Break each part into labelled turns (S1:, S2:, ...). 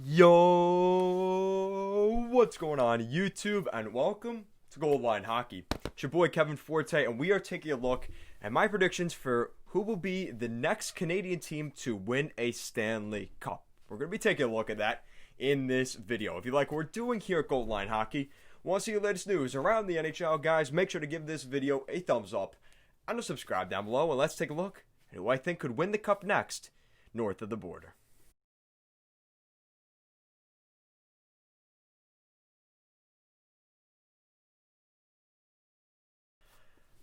S1: Yo, what's going on YouTube, and welcome to Gold Line Hockey. It's your boy Kevin Forte, and we are taking a look at my predictions for who will be the next Canadian team to win a Stanley Cup. We're going to be taking a look at that in this video. If you like what we're doing here at Gold Line Hockey, want to see the latest news around the NHL, guys, make sure to give this video a thumbs up and a subscribe down below, and let's take a look at who I think could win the Cup next north of the border.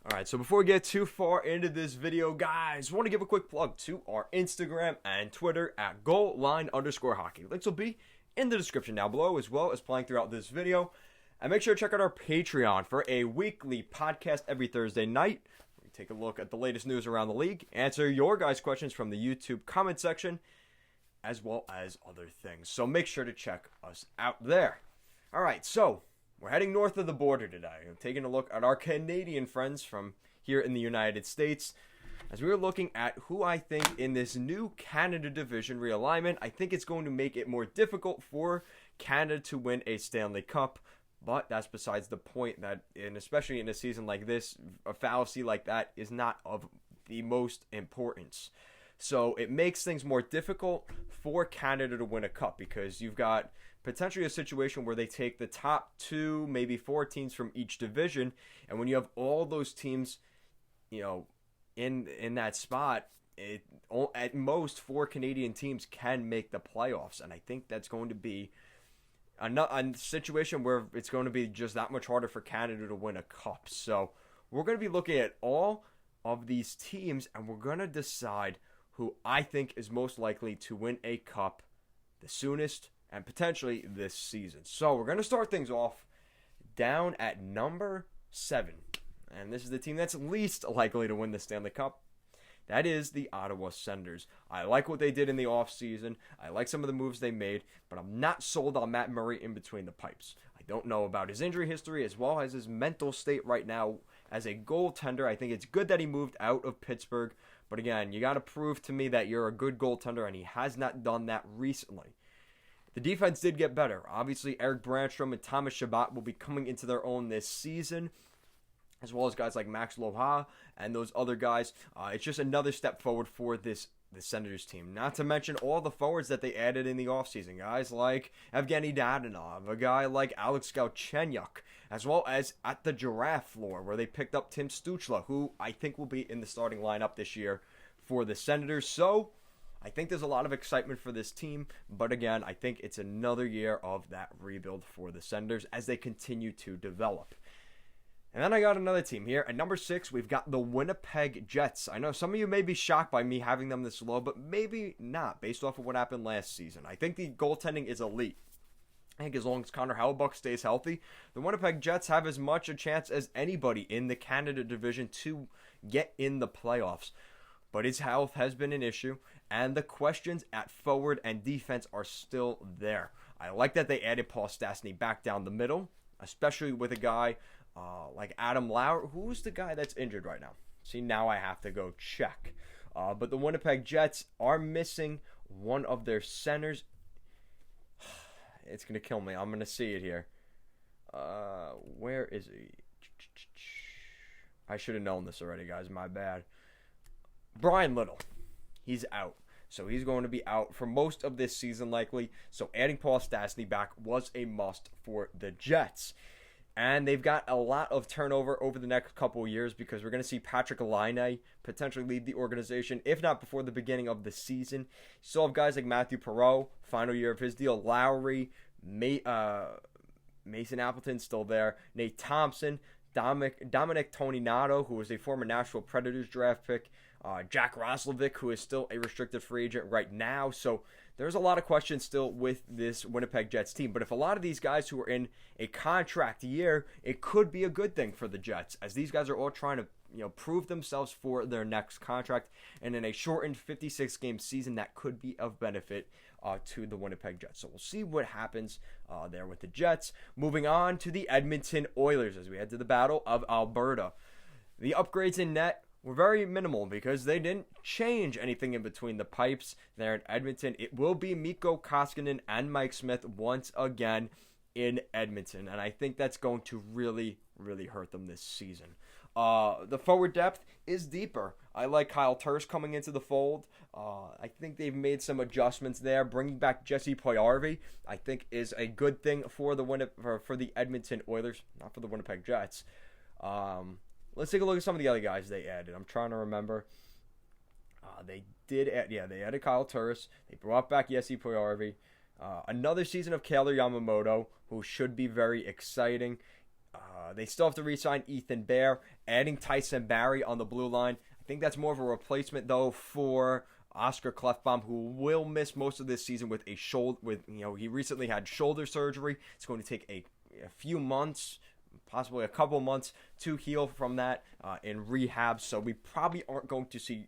S1: Alright, so before we get too far into this video, guys, I want to give a quick plug to our Instagram and Twitter at goalline_hockey. Links will be in the description down below, as well as playing throughout this video. And make sure to check out our Patreon for a weekly podcast every Thursday night. We take a look at the latest news around the league, answer your guys' questions from the YouTube comment section, as well as other things. So make sure to check us out there. Alright, so we're heading north of the border today. I'm taking a look at our Canadian friends from here in the United States, as we are looking at who I think in this new Canada division realignment, I think it's going to make it more difficult for Canada to win a Stanley Cup. But that's besides the point, that, and especially in a season like this, a fallacy like that is not of the most importance. So it makes things more difficult for Canada to win a cup, because you've got potentially a situation where they take the top 2, maybe 4 teams from each division, and when you have all those teams, in that spot, at most 4 Canadian teams can make the playoffs, and I think that's going to be a situation where it's going to be just that much harder for Canada to win a cup. So we're going to be looking at all of these teams, and we're going to decide who I think is most likely to win a cup the soonest, and potentially this season. So we're going to start things off down at number 7. And this is the team that's least likely to win the Stanley Cup. That is the Ottawa Senators. I like what they did in the offseason. I like some of the moves they made, but I'm not sold on Matt Murray in between the pipes. I don't know about his injury history as well as his mental state right now as a goaltender. I think it's good that he moved out of Pittsburgh, but again, you got to prove to me that you're a good goaltender, and he has not done that recently. The defense did get better. Obviously, Eric Brandstrom and Thomas Chabot will be coming into their own this season, as well as guys like Max Loha and those other guys. It's just another step forward for the Senators team. Not to mention all the forwards that they added in the offseason. Guys like Evgeny Dadonov, a guy like Alex Galchenyuk, as well as at the giraffe floor where they picked up Tim Stuchla, who I think will be in the starting lineup this year for the Senators. So I think there's a lot of excitement for this team, but again, I think it's another year of that rebuild for the Senators as they continue to develop. And then I got another team here. At number 6, we've got the Winnipeg Jets. I know some of you may be shocked by me having them this low, but maybe not, based off of what happened last season. I think the goaltending is elite. I think as long as Connor Hellebuyck stays healthy, the Winnipeg Jets have as much a chance as anybody in the Canada division to get in the playoffs. But his health has been an issue, and the questions at forward and defense are still there. I like that they added Paul Stastny back down the middle, especially with a guy like Adam Lauer. Who's the guy that's injured right now? See, now I have to go check. But the Winnipeg Jets are missing one of their centers. It's going to kill me. I'm going to see it here. Where is he? I should have known this already, guys. My bad. Brian Little, he's out. So he's going to be out for most of this season likely. So adding Paul Stastny back was a must for the Jets. And they've got a lot of turnover over the next couple of years, because we're going to see Patrick Laine potentially leave the organization, if not before the beginning of the season. You still have guys like Matthew Perreault, final year of his deal. Lowry, Mason Appleton still there. Nate Thompson, Dominic Toninato, who was a former Nashville Predators draft pick. Jack Roslovic, who is still a restricted free agent right now. So there's a lot of questions still with this Winnipeg Jets team. But if a lot of these guys who are in a contract year, it could be a good thing for the Jets, as these guys are all trying to prove themselves for their next contract. And in a shortened 56-game season, that could be of benefit to the Winnipeg Jets. So we'll see what happens there with the Jets. Moving on to the Edmonton Oilers as we head to the Battle of Alberta. The upgrades in net were very minimal because they didn't change anything in between the pipes there in Edmonton. It will be Mikko Koskinen and Mike Smith once again in Edmonton, and I think that's going to really, really hurt them this season. The forward depth is deeper. I like Kyle Turris coming into the fold. I think they've made some adjustments there. Bringing back Jesse Puljujarvi, I think, is a good thing for the Edmonton Oilers, not for the Winnipeg Jets. Let's take a look at some of the other guys they added. I'm trying to remember. They added Kyle Turris. They brought back Jesse Puljujarvi. Another season of Kailer Yamamoto, who should be very exciting. They still have to re-sign Ethan Bear, adding Tyson Barrie on the blue line. I think that's more of a replacement, though, for Oscar Klefbom, who will miss most of this season with a shoulder. He recently had shoulder surgery. It's going to take a few months, possibly a couple months, to heal from that in rehab. So we probably aren't going to see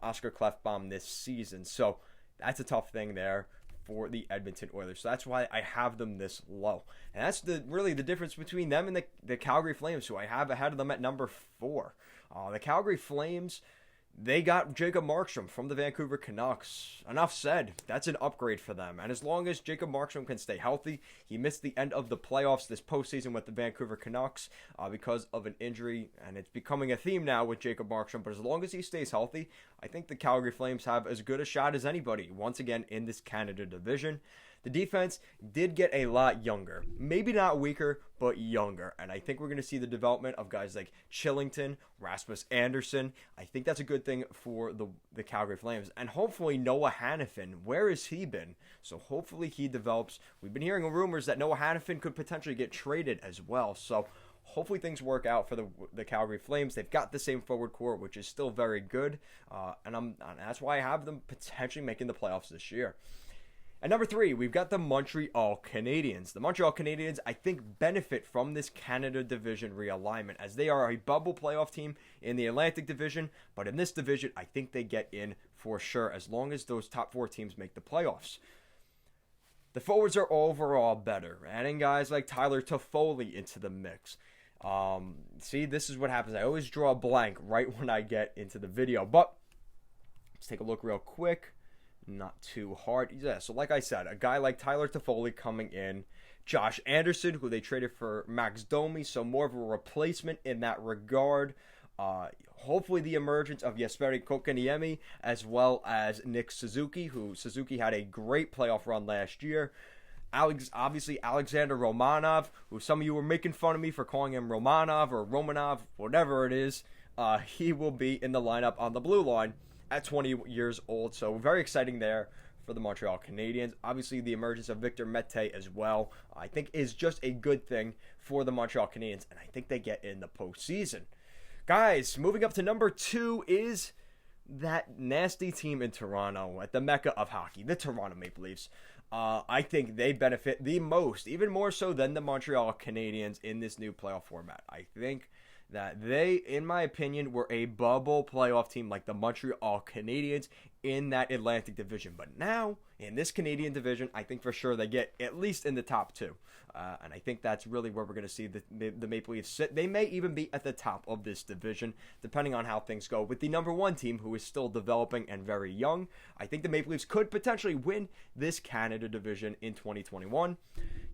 S1: Oscar Klefbom this season. So that's a tough thing there for the Edmonton Oilers. So that's why I have them this low. And that's really the difference between them and the Calgary Flames, who I have ahead of them at number 4. The Calgary Flames, they got Jacob Markstrom from the Vancouver Canucks. Enough said. That's an upgrade for them. And as long as Jacob Markstrom can stay healthy, he missed the end of the playoffs this postseason with the Vancouver Canucks because of an injury. And it's becoming a theme now with Jacob Markstrom. But as long as he stays healthy, I think the Calgary Flames have as good a shot as anybody, once again, in this Canada division. The defense did get a lot younger. Maybe not weaker, but younger. And I think we're going to see the development of guys like Chillington, Rasmus Anderson. I think that's a good thing for the Calgary Flames. And hopefully Noah Hannafin. Where has he been? So hopefully he develops. We've been hearing rumors that Noah Hannafin could potentially get traded as well. So hopefully things work out for the Calgary Flames. They've got the same forward core, which is still very good. And that's why I have them potentially making the playoffs this year. At number 3, we've got the Montreal Canadiens. The Montreal Canadiens, I think, benefit from this Canada division realignment, as they are a bubble playoff team in the Atlantic division. But in this division, I think they get in for sure, as long as those top 4 teams make the playoffs. The forwards are overall better, adding guys like Tyler Toffoli into the mix. See, this is what happens. I always draw a blank right when I get into the video. But let's take a look real quick. Not too hard. Yeah, so like I said, a guy like Tyler Toffoli coming in. Josh Anderson, who they traded for Max Domi, so more of a replacement in that regard. Hopefully the emergence of Jesperi Kotkaniemi, as well as Nick Suzuki, who Suzuki had a great playoff run last year. Obviously Alexander Romanov, who some of you were making fun of me for calling him Romanov or Romanov, whatever it is. He will be in the lineup on the blue line at 20 years old, so very exciting there for the Montreal Canadiens. Obviously, the emergence of Victor Mete as well, I think, is just a good thing for the Montreal Canadiens, and I think they get in the postseason. Guys, moving up to number 2 is that nasty team in Toronto, at the mecca of hockey, the Toronto Maple Leafs. I think they benefit the most, even more so than the Montreal Canadiens in this new playoff format. I think that they, in my opinion, were a bubble playoff team like the Montreal Canadiens in that Atlantic division. But now, in this Canadian division, I think for sure they get at least in the top 2. And I think that's really where we're going to see the Maple Leafs sit. They may even be at the top of this division, depending on how things go. With the number 1 team, who is still developing and very young, I think the Maple Leafs could potentially win this Canada division in 2021.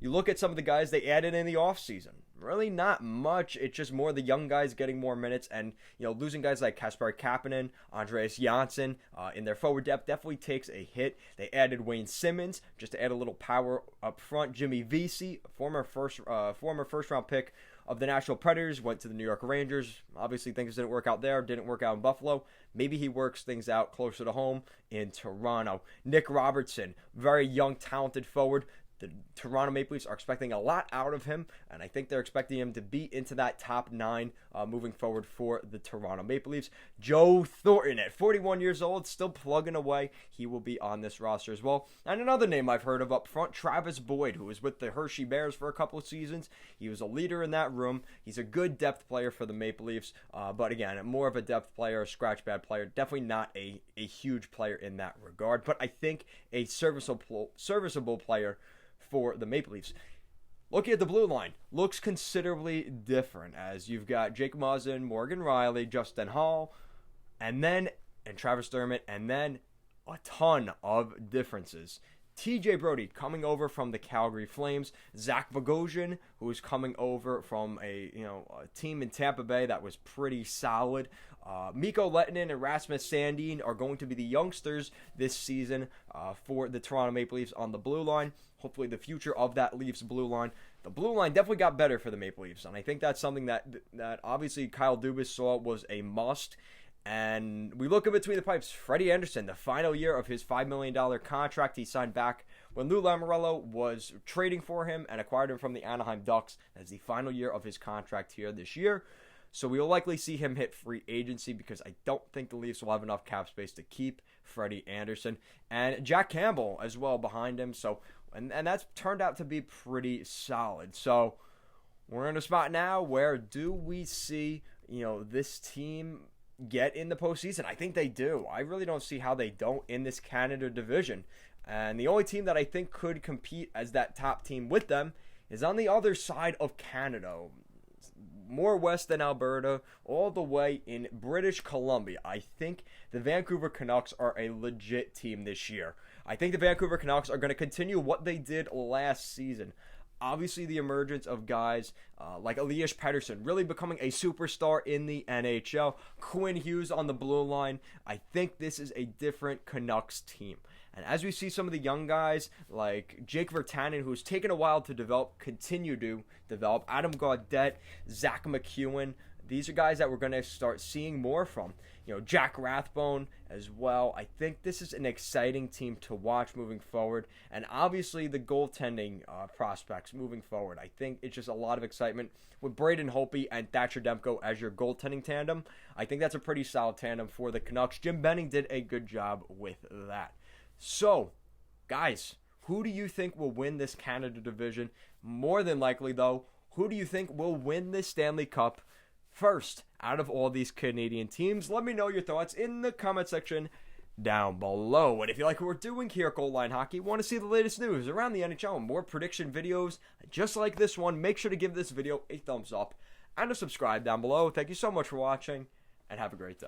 S1: You look at some of the guys they added in the offseason. Really not much. It's just more the young guys getting more minutes, and losing guys like Kasperi Kapanen, Andreas Janssen in their forward depth definitely takes a hit. They added Wayne Simmons just to add a little power up front. Jimmy Vesey, former first round pick of the Nashville Predators, went to the New York Rangers. Obviously things didn't work out there, didn't work out in Buffalo. Maybe he works things out closer to home in Toronto. Nick Robertson, very young, talented forward. The Toronto Maple Leafs are expecting a lot out of him, and I think they're expecting him to be into that top 9 moving forward for the Toronto Maple Leafs. Joe Thornton, at 41 years old, still plugging away. He will be on this roster as well. And another name I've heard of up front, Travis Boyd, who was with the Hershey Bears for a couple of seasons. He was a leader in that room. He's a good depth player for the Maple Leafs, but again, more of a depth player, a scratch pad player. Definitely not a huge player in that regard, but I think a serviceable player for the Maple Leafs. Looking at the blue line, looks considerably different, as you've got Jake Muzzin, Morgan Riley, Justin Hall, and Travis Dermott, and then a ton of differences. TJ Brody coming over from the Calgary Flames, Zach Bogosian, who is coming over from a team in Tampa Bay that was pretty solid. Mikko Lehtinen and Rasmus Sandin are going to be the youngsters this season for the Toronto Maple Leafs on the blue line. Hopefully the future of that Leafs blue line. The blue line definitely got better for the Maple Leafs, and I think that's something that obviously Kyle Dubas saw was a must. And we look in between the pipes. Freddie Anderson, the final year of his $5 million contract he signed back when Lou Lamoriello was trading for him and acquired him from the Anaheim Ducks. That's the final year of his contract here this year. So we'll likely see him hit free agency because I don't think the Leafs will have enough cap space to keep Freddie Anderson. And Jack Campbell as well behind him. So and that's turned out to be pretty solid. So we're in a spot now where do we see, this team get in the postseason? I think they do. I really don't see how they don't in this Canada division. And the only team that I think could compete as that top team with them is on the other side of Canada. More west than Alberta, all the way in British Columbia. I think the Vancouver Canucks are a legit team this year. I think the Vancouver Canucks are going to continue what they did last season. Obviously, the emergence of guys like Elias Pettersson really becoming a superstar in the NHL. Quinn Hughes on the blue line. I think this is a different Canucks team. And as we see some of the young guys like Jake Virtanen, who's taken a while to develop, continue to develop, Adam Gaudette, Zach McEwen, these are guys that we're going to start seeing more from. Jack Rathbone as well. I think this is an exciting team to watch moving forward. And obviously the goaltending prospects moving forward. I think it's just a lot of excitement with Braden Holtby and Thatcher Demko as your goaltending tandem. I think that's a pretty solid tandem for the Canucks. Jim Benning did a good job with that. So, guys, who do you think will win this Canada division? More than likely, though, who do you think will win this Stanley Cup first out of all these Canadian teams? Let me know your thoughts in the comment section down below. And if you like what we're doing here at Goal Line Hockey, want to see the latest news around the NHL and more prediction videos just like this one, make sure to give this video a thumbs up and to subscribe down below. Thank you so much for watching, and have a great day.